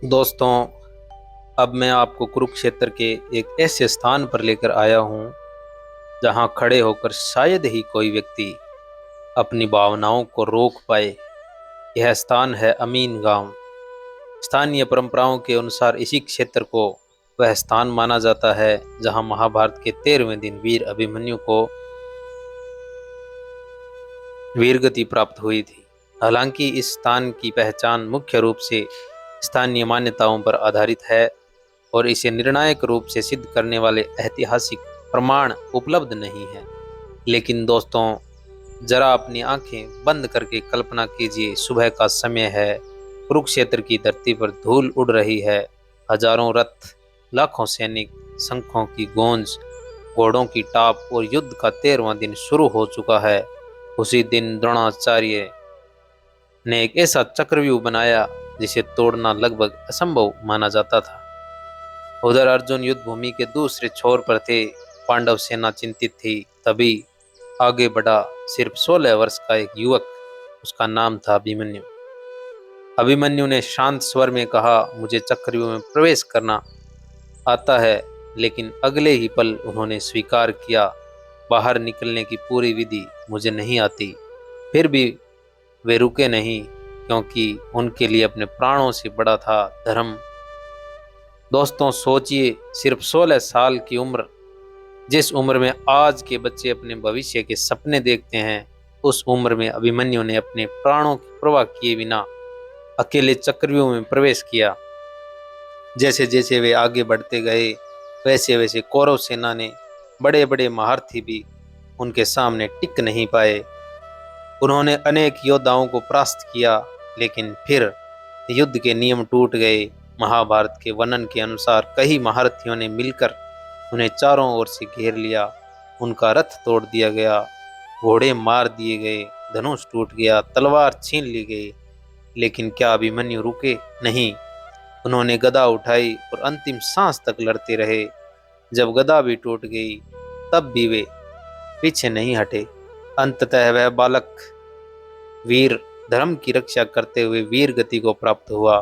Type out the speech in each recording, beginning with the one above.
दोस्तों, अब मैं आपको कुरुक्षेत्र के एक ऐसे स्थान पर लेकर आया हूँ जहाँ खड़े होकर शायद ही कोई व्यक्ति अपनी भावनाओं को रोक पाए। यह स्थान है अमीन गांव। स्थानीय परंपराओं के अनुसार इसी क्षेत्र को वह स्थान माना जाता है जहाँ महाभारत के 13वें दिन वीर अभिमन्यु को वीरगति प्राप्त हुई थी। हालांकि इस स्थान की पहचान मुख्य रूप से स्थानीय मान्यताओं पर आधारित है और इसे निर्णायक रूप से सिद्ध करने वाले ऐतिहासिक प्रमाण उपलब्ध नहीं है। लेकिन दोस्तों, जरा अपनी आंखें बंद करके कल्पना कीजिए, सुबह का समय है, कुरुक्षेत्र की धरती पर धूल उड़ रही है, हजारों रथ, लाखों सैनिक, शंखों की गूंज, घोड़ों की टाप और युद्ध का 13वां दिन शुरू हो चुका है। उसी दिन द्रोणाचार्य ने एक ऐसा चक्रव्यूह बनाया जिसे तोड़ना लगभग असंभव माना जाता था। उधर अर्जुन युद्ध भूमि के दूसरे छोर पर थे। पांडव सेना चिंतित थी। तभी आगे बढ़ा सिर्फ 16 वर्ष का एक युवक। उसका नाम था अभिमन्यु। अभिमन्यु ने शांत स्वर में कहा, मुझे चक्रव्यूह में प्रवेश करना आता है। लेकिन अगले ही पल उन्होंने स्वीकार किया, बाहर निकलने की पूरी विधि मुझे नहीं आती। फिर भी वे रुके नहीं, क्योंकि उनके लिए अपने प्राणों से बड़ा था धर्म। दोस्तों, सोचिए, सिर्फ 16 साल की उम्र, जिस उम्र में आज के बच्चे अपने भविष्य के सपने देखते हैं, उस उम्र में अभिमन्यु ने अपने प्राणों की परवाह किए बिना अकेले चक्रव्यूह में प्रवेश किया। जैसे जैसे वे आगे बढ़ते गए, वैसे वैसे कौरव सेना ने बड़े बड़े महारथी भी उनके सामने टिक नहीं पाए। उन्होंने अनेक योद्धाओं को परास्त किया, लेकिन फिर युद्ध के नियम टूट गए। महाभारत के वर्णन के अनुसार कई महारथियों ने मिलकर उन्हें चारों ओर से घेर लिया। उनका रथ तोड़ दिया गया, घोड़े मार दिए गए, धनुष टूट गया, तलवार छीन ली गई। लेकिन क्या अभिमन्यु रुके? नहीं। उन्होंने गदा उठाई और अंतिम सांस तक लड़ते रहे। जब गदा भी टूट गई, तब भी वे पीछे नहीं हटे। अंततः वह बालक वीर धर्म की रक्षा करते हुए वीर गति को प्राप्त हुआ।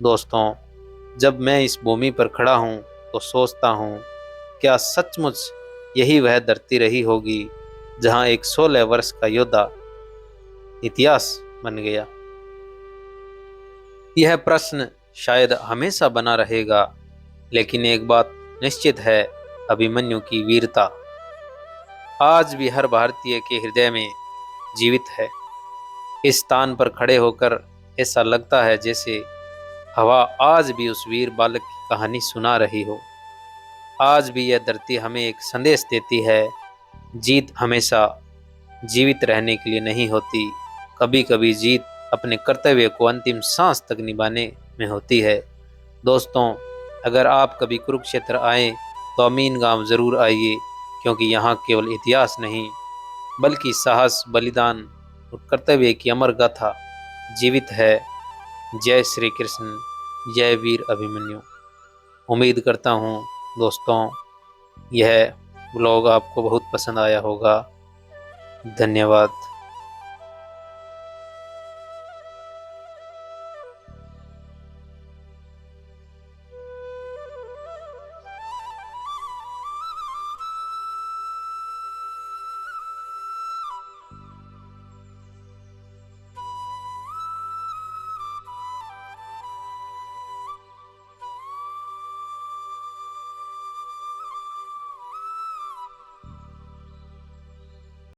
दोस्तों, जब मैं इस भूमि पर खड़ा हूँ तो सोचता हूँ, क्या सचमुच यही वह धरती रही होगी जहाँ एक 16 वर्ष का योद्धा इतिहास बन गया? यह प्रश्न शायद हमेशा बना रहेगा, लेकिन एक बात निश्चित है, अभिमन्यु की वीरता आज भी हर भारतीय के हृदय में जीवित है। इस स्थान पर खड़े होकर ऐसा लगता है जैसे हवा आज भी उस वीर बालक की कहानी सुना रही हो। आज भी यह धरती हमें एक संदेश देती है, जीत हमेशा जीवित रहने के लिए नहीं होती। कभी कभी जीत अपने कर्तव्य को अंतिम सांस तक निभाने में होती है। दोस्तों, अगर आप कभी कुरुक्षेत्र आए तो अमीन गांव जरूर आइए, क्योंकि यहाँ केवल इतिहास नहीं, बल्कि साहस, बलिदान और कर्तव्य की अमर गाथा जीवित है। जय श्री कृष्ण, जय वीर अभिमन्यु। उम्मीद करता हूँ दोस्तों, यह ब्लॉग आपको बहुत पसंद आया होगा। धन्यवाद।